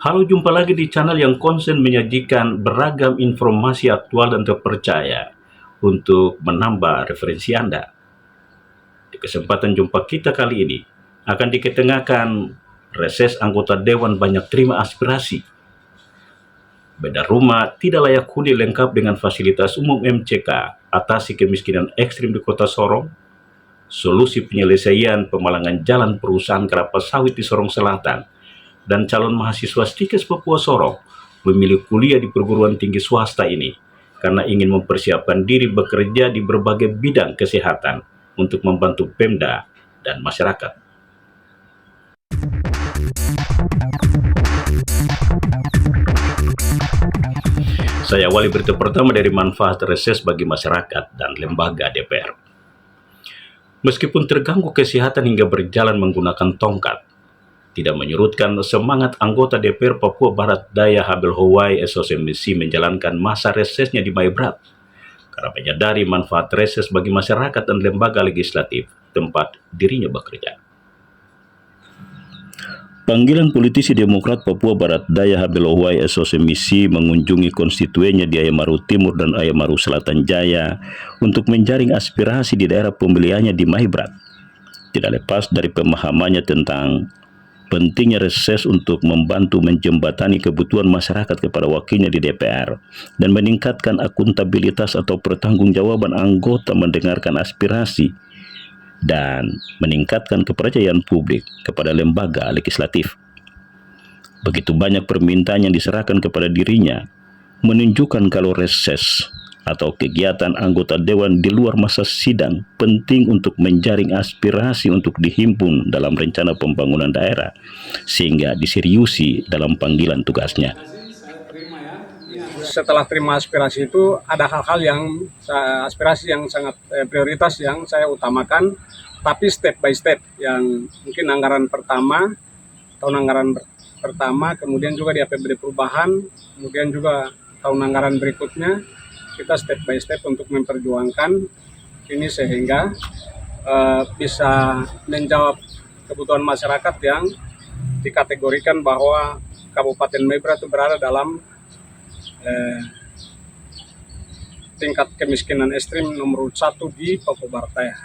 Halo, jumpa lagi di channel yang konsen menyajikan beragam informasi aktual dan terpercaya untuk menambah referensi Anda. Di kesempatan jumpa kita kali ini, akan diketengahkan reses anggota Dewan banyak terima aspirasi. Beda rumah tidak layak huni lengkap dengan fasilitas umum MCK, atasi kemiskinan ekstrim di Kota Sorong, solusi penyelesaian pemalangan jalan perusahaan kelapa sawit di Sorong Selatan, dan calon mahasiswa Stikes Papua Sorong memilih kuliah di perguruan tinggi swasta ini karena ingin mempersiapkan diri bekerja di berbagai bidang kesehatan untuk membantu Pemda dan masyarakat. Saya awali berita pertama dari manfaat reses bagi masyarakat dan lembaga DPR. Meskipun terganggu kesehatan hingga berjalan menggunakan tongkat, tidak menyurutkan semangat anggota DPR Papua Barat Daya Habel Howai SOSMC menjalankan masa resesnya di Maibrat karena menyadari manfaat reses bagi masyarakat dan lembaga legislatif tempat dirinya bekerja. Panggilan politisi Demokrat Papua Barat Daya Habel Howai SOSMC mengunjungi konstituennya di Ayamaru Timur dan Ayamaru Selatan Jaya untuk menjaring aspirasi di daerah pemilihannya di Maibrat. Tidak lepas dari pemahamannya tentang pentingnya reses untuk membantu menjembatani kebutuhan masyarakat kepada wakilnya di DPR dan meningkatkan akuntabilitas atau pertanggungjawaban anggota mendengarkan aspirasi dan meningkatkan kepercayaan publik kepada lembaga legislatif. Begitu banyak permintaan yang diserahkan kepada dirinya menunjukkan kalau reses atau kegiatan anggota dewan di luar masa sidang penting untuk menjaring aspirasi untuk dihimpun dalam rencana pembangunan daerah sehingga diseriusi dalam panggilan tugasnya. Setelah terima aspirasi itu ada hal-hal yang aspirasi yang sangat prioritas yang saya utamakan, tapi step by step, yang mungkin anggaran pertama, tahun anggaran pertama, kemudian juga di APBD perubahan, kemudian juga tahun anggaran berikutnya, kita step by step untuk memperjuangkan ini sehingga bisa menjawab kebutuhan masyarakat yang dikategorikan bahwa Kabupaten Maibrat itu berada dalam tingkat kemiskinan ekstrim nomor 1 di Papua Barat Daya.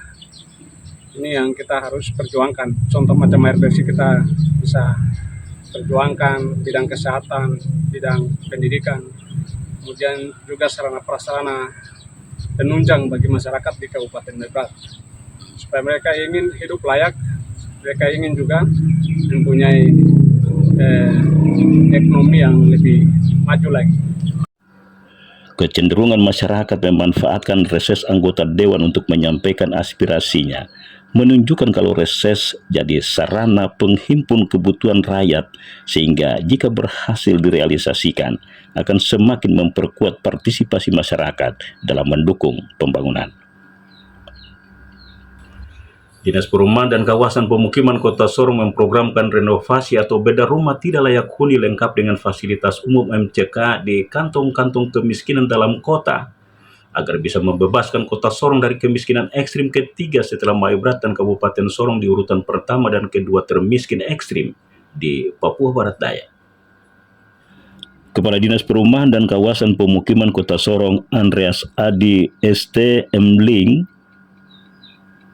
Ini yang kita harus perjuangkan. Contoh macam air bersih kita bisa perjuangkan, bidang kesehatan, bidang pendidikan, kemudian juga sarana prasarana penunjang bagi masyarakat di Kabupaten Maibrat. Supaya mereka ingin hidup layak, mereka ingin juga mempunyai ekonomi yang lebih maju lagi. Kecenderungan masyarakat memanfaatkan reses anggota dewan untuk menyampaikan aspirasinya menunjukkan kalau reses jadi sarana penghimpun kebutuhan rakyat sehingga jika berhasil direalisasikan akan semakin memperkuat partisipasi masyarakat dalam mendukung pembangunan. Dinas Perumahan dan Kawasan Pemukiman Kota Sorong memprogramkan renovasi atau beda rumah tidak layak huni lengkap dengan fasilitas umum MCK di kantong-kantong kemiskinan dalam kota agar bisa membebaskan Kota Sorong dari kemiskinan ekstrim ketiga setelah Maibrat dan Kabupaten Sorong di urutan pertama dan kedua termiskin ekstrim di Papua Barat Daya. Kepala Dinas Perumahan dan Kawasan Pemukiman Kota Sorong Andreas Adi ST Mling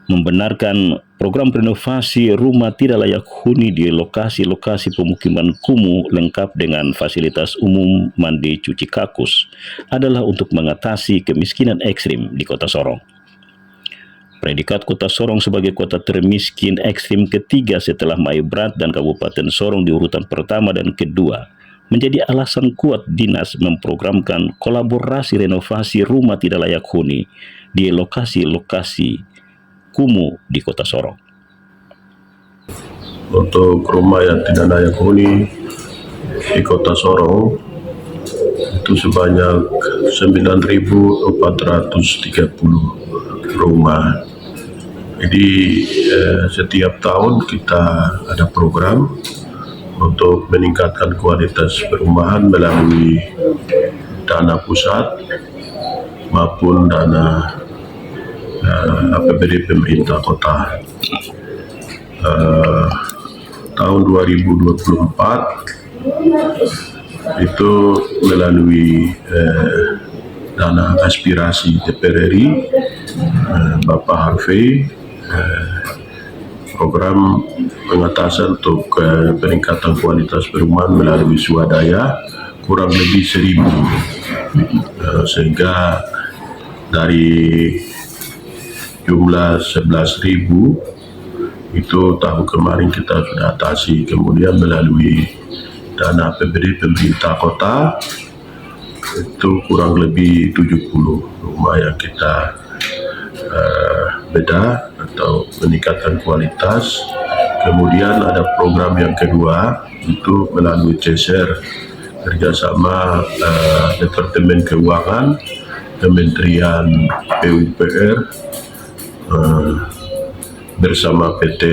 membenarkan program renovasi rumah tidak layak huni di lokasi-lokasi pemukiman kumuh lengkap dengan fasilitas umum mandi cuci kakus adalah untuk mengatasi kemiskinan ekstrim di Kota Sorong. Predikat Kota Sorong sebagai kota termiskin ekstrim ketiga setelah Maibrat dan Kabupaten Sorong di urutan pertama dan kedua menjadi alasan kuat dinas memprogramkan kolaborasi renovasi rumah tidak layak huni di lokasi-lokasi kumuh di Kota Sorong. Untuk rumah yang tidak layak huni di Kota Sorong itu sebanyak 9.430 rumah. Jadi setiap tahun kita ada program untuk meningkatkan kualitas perumahan melalui dana pusat maupun dana APBD pemerintah kota. Tahun 2024 itu melalui dana aspirasi DPR RI, Bapak Harvey, program pengatasan untuk peningkatan kualitas perumahan melalui swadaya kurang lebih 1.000, sehingga dari jumlah 11.000 itu tahun kemarin kita sudah atasi. Kemudian melalui dana APBD pemerintah kota itu kurang lebih 70 rumah yang kita beda atau meningkatkan kualitas. Kemudian ada program yang kedua itu melalui CSR kerjasama Departemen Keuangan, Kementerian PUPR bersama PT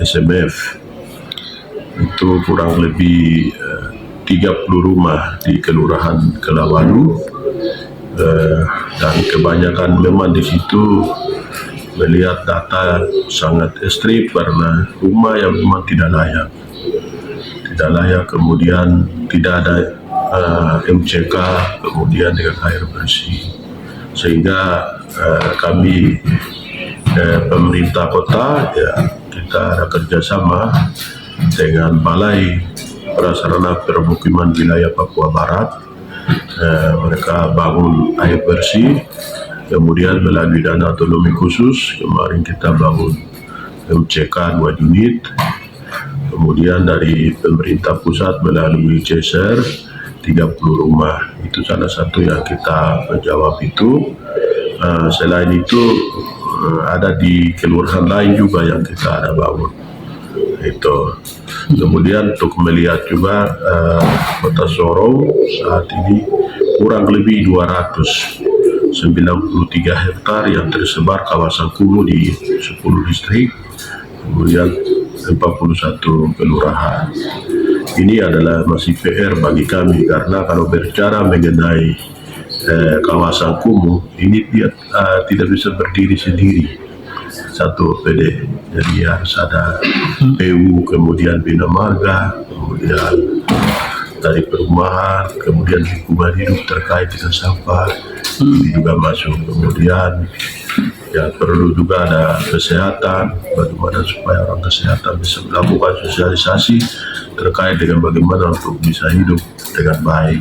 SMF. Itu kurang lebih 30 rumah di Kelurahan Kelawalu, dan kebanyakan memang di situ melihat data sangat ekstrim karena rumah yang memang tidak layak, kemudian tidak ada MCK, kemudian dengan air bersih, sehingga kami pemerintah kota ya kita ada kerjasama dengan Balai Prasarana Permukiman Wilayah Papua Barat. Mereka bangun air bersih, kemudian melalui dana otonomi khusus kemarin kita bangun MCK 2 unit, kemudian dari pemerintah pusat melalui CSR 30 rumah. Itu salah satu yang kita menjawab itu. Selain itu ada di kelurahan lain juga yang kita ada bangun itu. Kemudian untuk melihat juga Kota Sorong saat ini kurang lebih 293 hektar yang tersebar kawasan kumuh di 10 distrik, kemudian 41 kelurahan. Ini adalah masih PR bagi kami karena kalau berbicara mengenai kawasan kumuh ini dia tidak bisa berdiri sendiri satu OPD, jadi harus ada PU, kemudian Bina Marga, kemudian dari perumahan, kemudian lingkungan hidup terkait dengan sampah ini juga masuk, kemudian ya perlu juga ada kesehatan, bagaimana supaya orang kesehatan bisa melakukan sosialisasi terkait dengan bagaimana untuk bisa hidup dengan baik.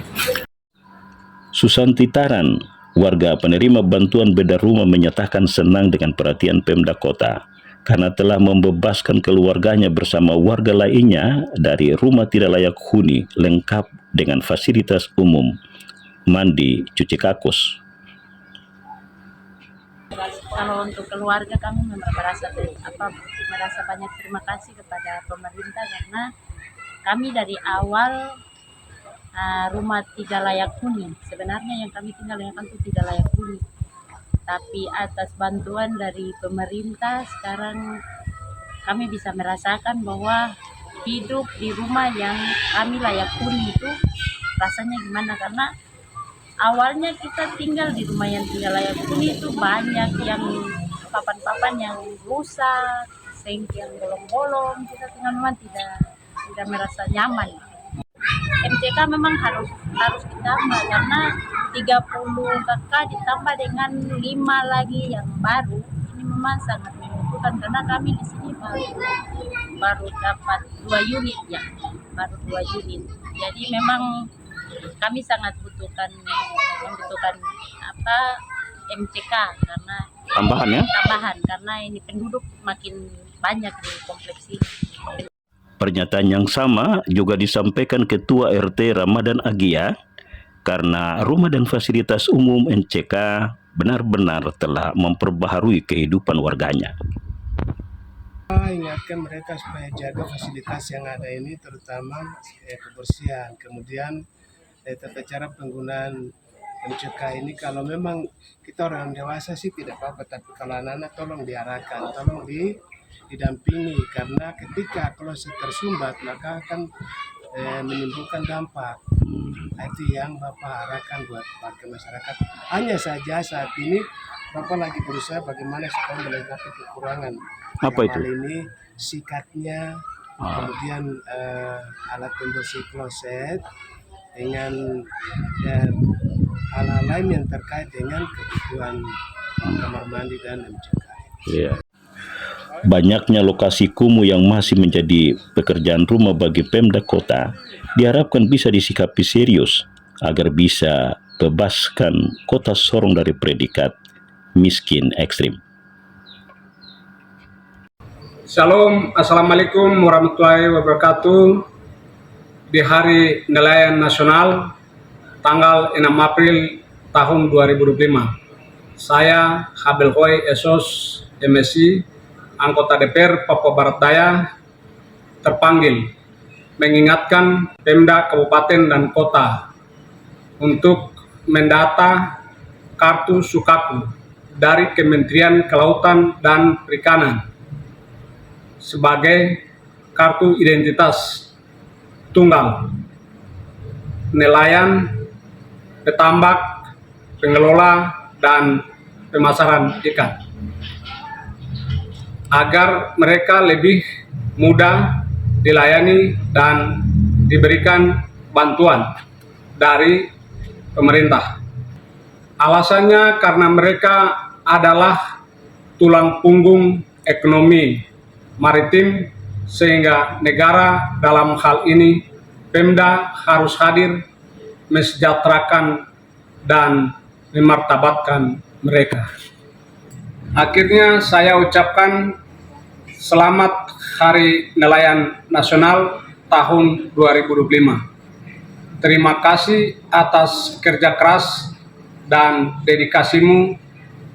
Susanti Taran, warga penerima bantuan beda rumah, menyatakan senang dengan perhatian Pemda Kota karena telah membebaskan keluarganya bersama warga lainnya dari rumah tidak layak huni lengkap dengan fasilitas umum, mandi, cuci kakus. Kalau untuk keluarga kami merasa banyak terima kasih kepada pemerintah karena kami dari awal rumah tidak layak huni. Sebenarnya yang kami tinggal yang itu tidak layak huni. Tapi atas bantuan dari pemerintah sekarang kami bisa merasakan bahwa hidup di rumah yang kami layak huni itu rasanya gimana, karena awalnya kita tinggal di rumah yang tidak layak huni itu banyak yang papan-papan yang rusak, sink yang bolong-bolong, kita tinggal memang tidak merasa nyaman. MCK memang harus ditambah karena 30 kakak ditambah dengan 5 lagi yang baru, ini memang sangat membutuhkan karena kami di sini baru dapat 2 unit ya, baru 2 unit. Jadi memang kami sangat membutuhkan MCK karena tambahan karena ini penduduk makin banyak di kompleks ini. Pernyataan yang sama juga disampaikan Ketua RT Ramadan Agia karena rumah dan fasilitas umum MCK benar-benar telah memperbaharui kehidupan warganya. Ingatkan mereka supaya jaga fasilitas yang ada ini, terutama kebersihan. Kemudian tata cara penggunaan MCK ini, kalau memang kita orang dewasa sih tidak apa-apa, tapi kalau anak-anak tolong diarahkan, tolong didampingi, karena ketika kalau tersumbat maka akan menimbulkan dampak. Itu yang Bapak arahkan buat warga masyarakat. Hanya saja saat ini Bapak lagi berusaha bagaimana supaya melengkapi kekurangan. Apa itu? Hal ini sikatnya, kemudian alat pembersih kloset dengan hal-hal lain yang terkait dengan kebutuhan kamar mandi dan MCK. Ya. Banyaknya lokasi kumuh yang masih menjadi pekerjaan rumah bagi Pemda Kota diharapkan bisa disikapi serius agar bisa bebaskan Kota Sorong dari predikat miskin ekstrim. Shalom, Assalamualaikum warahmatullahi wabarakatuh. Di Hari Nelayan Nasional tanggal 6 April tahun 2025, saya Habel Hoy Esos MSI anggota DPR Papua Barat Daya terpanggil mengingatkan Pemda Kabupaten dan Kota untuk mendata kartu Sukaku dari Kementerian Kelautan dan Perikanan sebagai kartu identitas tunggal nelayan, petambak, pengelola, dan pemasaran ikan, agar mereka lebih mudah dilayani dan diberikan bantuan dari pemerintah. Alasannya karena mereka adalah tulang punggung ekonomi maritim, sehingga negara dalam hal ini Pemda harus hadir mesejahterakan dan memartabatkan mereka. Akhirnya saya ucapkan selamat Hari Nelayan Nasional tahun 2025. Terima kasih atas kerja keras dan dedikasimu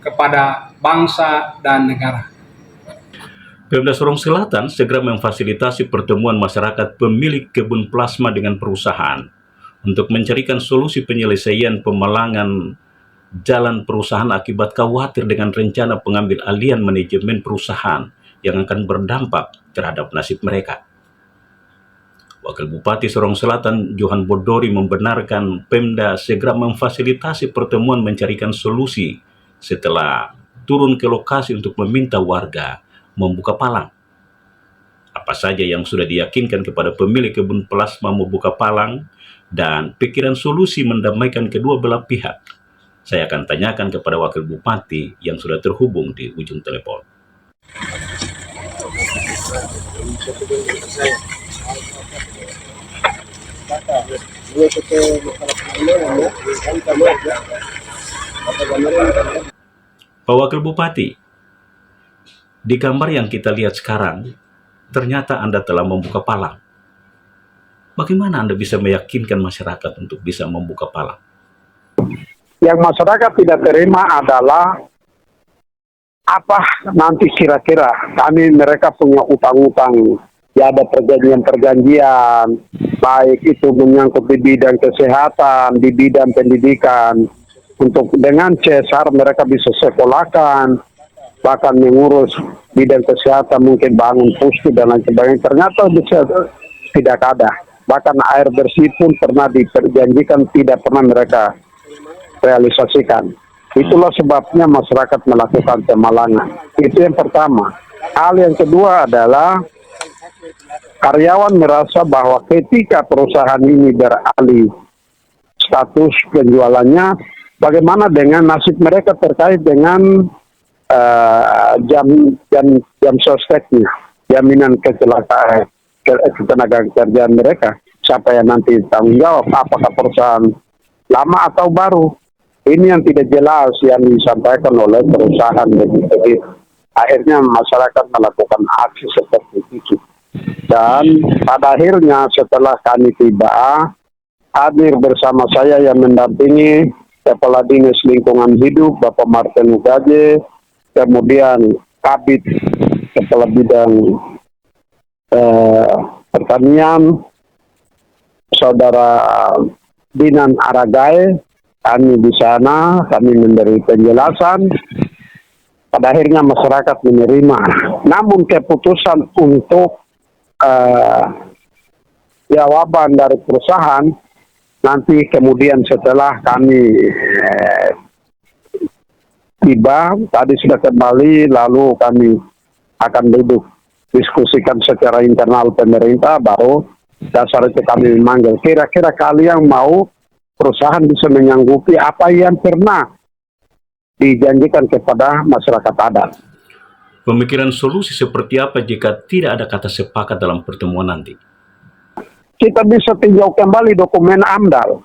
kepada bangsa dan negara. Pemda Sorong Selatan segera memfasilitasi pertemuan masyarakat pemilik kebun plasma dengan perusahaan untuk mencarikan solusi penyelesaian pemalangan jalan perusahaan akibat khawatir dengan rencana pengambil alihan manajemen perusahaan yang akan berdampak terhadap nasib mereka. Wakil Bupati Sorong Selatan Johan Bodori membenarkan Pemda segera memfasilitasi pertemuan mencarikan solusi setelah turun ke lokasi untuk meminta warga membuka palang. Apa saja yang sudah diyakinkan kepada pemilik kebun plasma membuka palang dan pikiran solusi mendamaikan kedua belah pihak. Saya akan tanyakan kepada Wakil Bupati yang sudah terhubung di ujung telepon. Pak Wakil Bupati, di gambar yang kita lihat sekarang, ternyata Anda telah membuka palang. Bagaimana Anda bisa meyakinkan masyarakat untuk bisa membuka palang? Yang masyarakat tidak terima adalah apa nanti kira-kira mereka punya utang-utang, ya ada perjanjian-perjanjian, baik itu menyangkut di bidang kesehatan, di bidang pendidikan, untuk dengan CSR mereka bisa sekolahkan, bahkan mengurus bidang kesehatan, mungkin bangun puskes dan lain sebagainya. Ternyata bisa tidak ada. Bahkan air bersih pun pernah diperjanjikan, tidak pernah mereka realisasikan. Itulah sebabnya masyarakat melakukan pemalangan. Itu yang pertama. Hal yang kedua adalah karyawan merasa bahwa ketika perusahaan ini beralih status penjualannya, bagaimana dengan nasib mereka terkait dengan jam sosteknya, jaminan kecelakaan ketenaga kerjaan mereka. Siapa yang nanti tanggung jawab? Apakah perusahaan lama atau baru? Ini yang tidak jelas yang disampaikan oleh perusahaan. Jadi akhirnya masyarakat melakukan aksi seperti itu. Dan pada akhirnya setelah kami tiba, hadir bersama saya yang mendampingi Kepala Dinas Lingkungan Hidup Bapak Martin Mugaje, kemudian Kabid Kepala Bidang Pertanian Saudara Dinan Aragai. Kami di sana, kami memberi penjelasan. Pada akhirnya masyarakat menerima. Namun keputusan untuk jawaban dari perusahaan nanti kemudian setelah kami tiba, tadi sudah kembali, lalu kami akan duduk diskusikan secara internal pemerintah, baru dasar itu kami memanggil. Kira-kira kalian mau perusahaan bisa menyanggupi apa yang pernah dijanjikan kepada masyarakat adat. Pemikiran solusi seperti apa jika tidak ada kata sepakat dalam pertemuan nanti? Kita bisa tinjau kembali dokumen AMDAL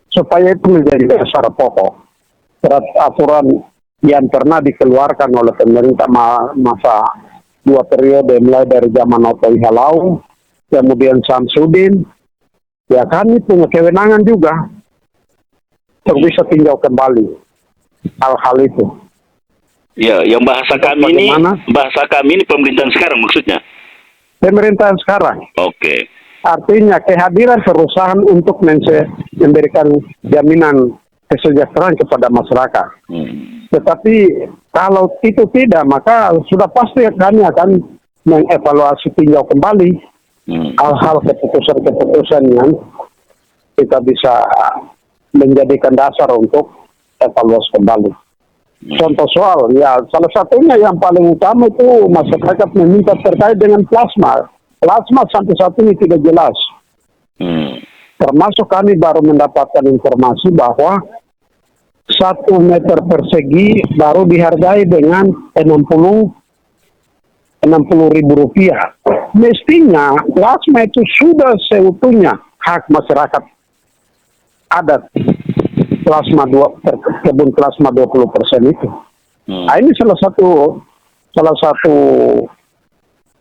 supaya itu menjadi dasar pokok. Aturan yang pernah dikeluarkan oleh pemerintah masa 2 periode, mulai dari zaman Oto Halau, kemudian Samsudin, ya kami punya kewenangan juga untuk bisa tinjau kembali hal-hal itu. Ya, yang bahasa kami ini pemerintahan sekarang maksudnya. Pemerintahan sekarang. Oke. Artinya kehadiran perusahaan untuk memberikan jaminan kesejahteraan kepada masyarakat. Tetapi kalau itu tidak, maka sudah pasti kami akan mengevaluasi tinjau kembali hal-hal keputusan-keputusan yang kita bisa menjadikan dasar untuk evaluasi kembali. Contoh soal, ya salah satunya yang paling utama itu masyarakat meminta terkait dengan plasma. Plasma sampai saat ini tidak jelas. Termasuk kami baru mendapatkan informasi bahwa 1 meter persegi baru dihargai dengan 60 ribu rupiah. Mestinya plasma itu sudah seutuhnya hak masyarakat adat. Kebun plasma 20% itu. Nah, ini salah satu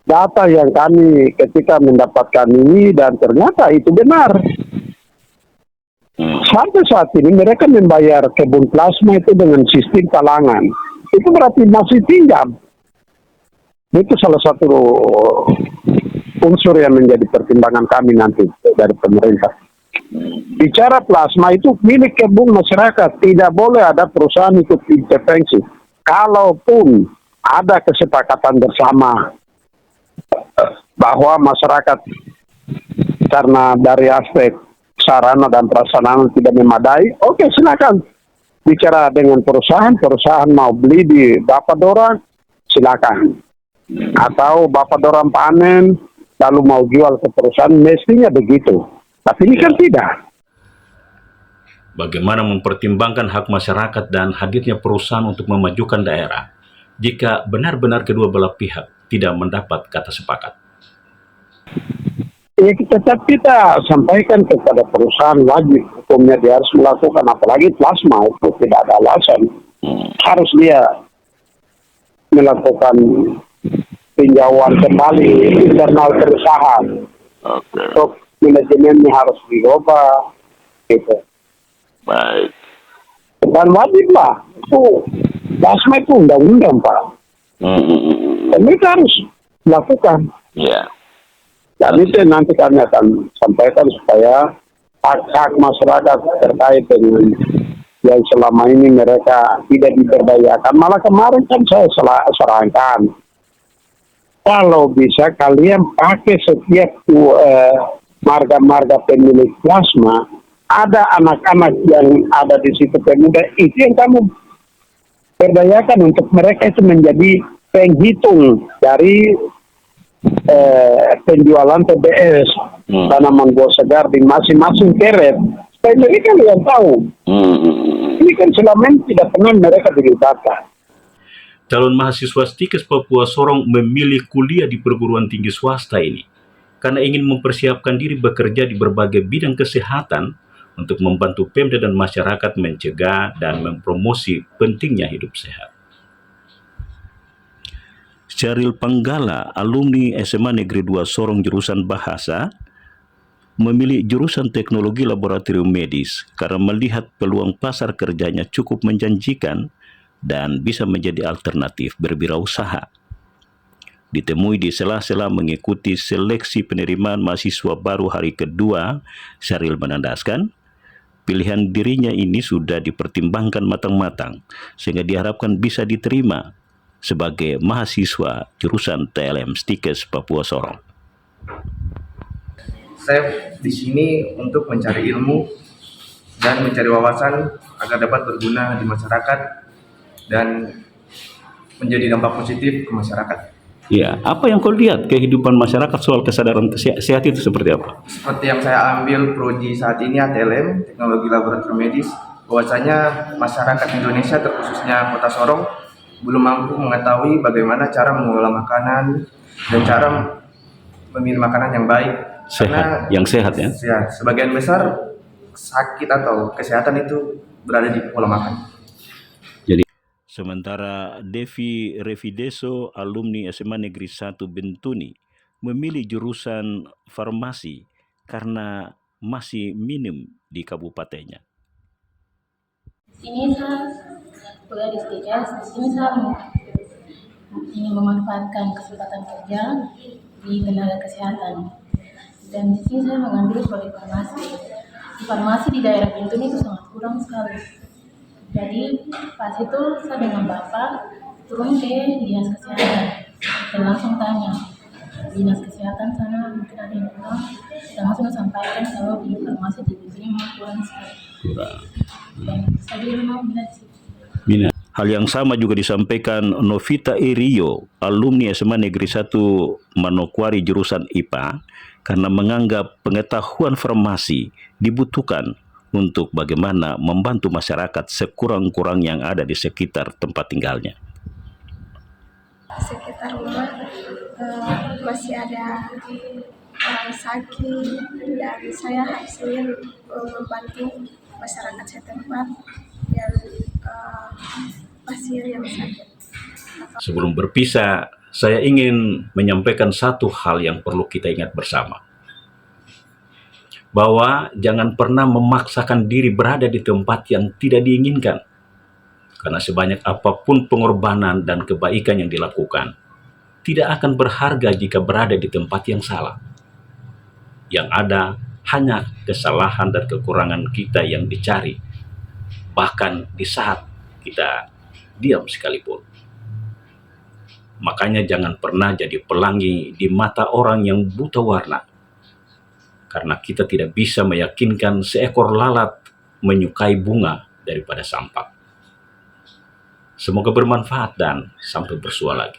data yang kami ketika mendapatkan ini, dan ternyata itu benar. Sampai saat ini mereka membayar kebun plasma itu dengan sistem talangan. Itu berarti masih pinjam. Itu salah satu unsur yang menjadi pertimbangan kami nanti dari pemerintah. Bicara plasma itu milik kebun masyarakat, tidak boleh ada perusahaan ikut intervensi. Kalaupun ada kesepakatan bersama bahwa masyarakat karena dari aspek sarana dan prasarana tidak memadai, oke, silakan bicara dengan perusahaan mau beli di Bapak Dorang, silakan. Atau Bapak Dorang panen lalu mau jual ke perusahaan, mestinya begitu. Tapi ini kan tidak. Bagaimana mempertimbangkan hak masyarakat dan hadirnya perusahaan untuk memajukan daerah jika benar-benar kedua belah pihak tidak mendapat kata sepakat? Ya, tetap kita sampaikan kepada perusahaan, wajib hukumnya dia harus melakukan, apalagi plasma itu tidak ada alasan. Harus dia melakukan tinjauan kembali internal perusahaan. Untuk manajemennya harus dirubah, gitu. Baik. Dan wajib lah, itu plasma itu undang-undang, Pak. Dan itu harus dilakukan. Ya. Dan itu nanti kami akan sampaikan supaya hak-hak masyarakat terkait dengan yang selama ini mereka tidak diberdayakan. Malah kemarin kan saya sarankan, kalau bisa kalian pakai setiap marga-marga pemilik plasma, ada anak-anak yang ada di situ pemuda, itu yang kamu berdayakan untuk mereka itu menjadi penghitung dari penjualan TBS, tanaman buah segar di masing-masing keret. Supaya mereka yang tahu. Ini kan selama ini tidak pernah mereka dilibatkan. Calon mahasiswa Stikes Papua Sorong memilih kuliah di perguruan tinggi swasta ini karena ingin mempersiapkan diri bekerja di berbagai bidang kesehatan untuk membantu Pemda dan masyarakat mencegah dan mempromosi pentingnya hidup sehat. Syaril Panggala, alumni SMA Negeri 2 Sorong jurusan Bahasa, memilih jurusan Teknologi Laboratorium Medis karena melihat peluang pasar kerjanya cukup menjanjikan dan bisa menjadi alternatif berwirausaha. Ditemui di sela-sela mengikuti seleksi penerimaan mahasiswa baru hari kedua, Syaril menandaskan pilihan dirinya ini sudah dipertimbangkan matang-matang sehingga diharapkan bisa diterima sebagai mahasiswa jurusan TLM Stikes Papua Sorong. Saya di sini untuk mencari ilmu dan mencari wawasan agar dapat berguna di masyarakat dan menjadi dampak positif ke masyarakat. Ya, apa yang kau lihat kehidupan masyarakat soal kesadaran sehat itu seperti apa? Seperti yang saya ambil prodi saat ini ATLM, Teknologi Laboratorium Medis, bahwasanya masyarakat Indonesia terkhususnya Kota Sorong belum mampu mengetahui bagaimana cara mengolah makanan dan cara memilih makanan yang baik. Sehat, yang sehat ya. Ya, sebagian besar sakit atau kesehatan itu berada di pola makan. Sementara Devi Revideso, alumni SMA Negeri 1 Bentuni, memilih jurusan farmasi karena masih minim di kabupatennya. Sini saya kuliah di STKS, di sini saya ingin memanfaatkan kesempatan kerja di tenaga kesehatan. Dan di sini saya mengambil prodi farmasi. Di farmasi di daerah Bintuni itu sangat kurang sekali. Jadi pas itu saya dengan bapak turun ke dinas kesehatan dan langsung tanya dinas kesehatan sana mungkin ada yang kurang, dan langsung sampaikan kalau di farmasi di Bintuni memang kurang sekali. Dan saya juga memang minat sih. Hal yang sama juga disampaikan Novita Irio, alumni SMA Negeri 1 Manokwari jurusan IPA, karena menganggap pengetahuan farmasi dibutuhkan untuk bagaimana membantu masyarakat sekurang-kurang yang ada di sekitar tempat tinggalnya. Sekitar rumah masih ada orang sakit dan saya harus membantu masyarakat setempat yang pasien yang sakit. Sebelum berpisah, saya ingin menyampaikan satu hal yang perlu kita ingat bersama. Bahwa jangan pernah memaksakan diri berada di tempat yang tidak diinginkan. Karena sebanyak apapun pengorbanan dan kebaikan yang dilakukan, tidak akan berharga jika berada di tempat yang salah. Yang ada hanya kesalahan dan kekurangan kita yang dicari, bahkan di saat kita diam sekalipun. Makanya jangan pernah jadi pelangi di mata orang yang buta warna. Karena kita tidak bisa meyakinkan seekor lalat menyukai bunga daripada sampah. Semoga bermanfaat dan sampai bersua lagi.